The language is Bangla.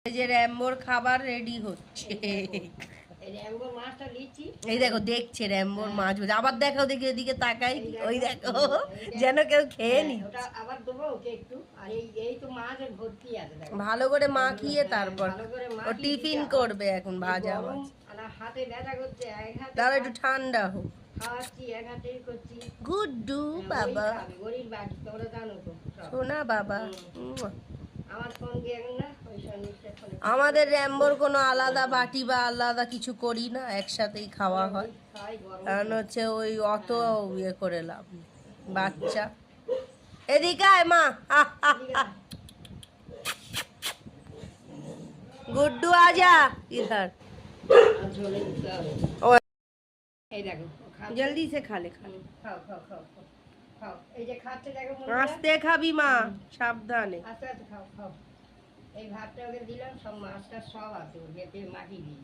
এই যে র্যাম্বোর খাবার রেডি হচ্ছে। এই দেখো দেখছে র্যাম্বোর মাছ ভাজা। আবার দেখো দেখি এদিকে তাকাই, ওই দেখো যেন কেউ খেয়ে নিচ্ছে। ভালো করে মাখিয়ে তারপর ও টিফিন করবে এখন ভাজা মাছ। তাহলে একটু ঠান্ডা হোক। গুড্ডু বাবা, সোনা বাবা। আমাদের র্যাম্বোর কোনো আলাদা বাটি বা আলাদা কিছু করি না, একসাথেই খাওয়া হয়। কারণ হচ্ছে ওই অত ইয়ে করে লাভ বাচ্চা। এদিকে আয় মা। गुड्डू आजा इधर। जल्दी से खा ले, खा ले। आस्ते खाबी मा, सावधाने। এই ভাতটা ওকে দিলাম, সব মাছটা সব আছে, ওর ভেতরে মাটি দিই।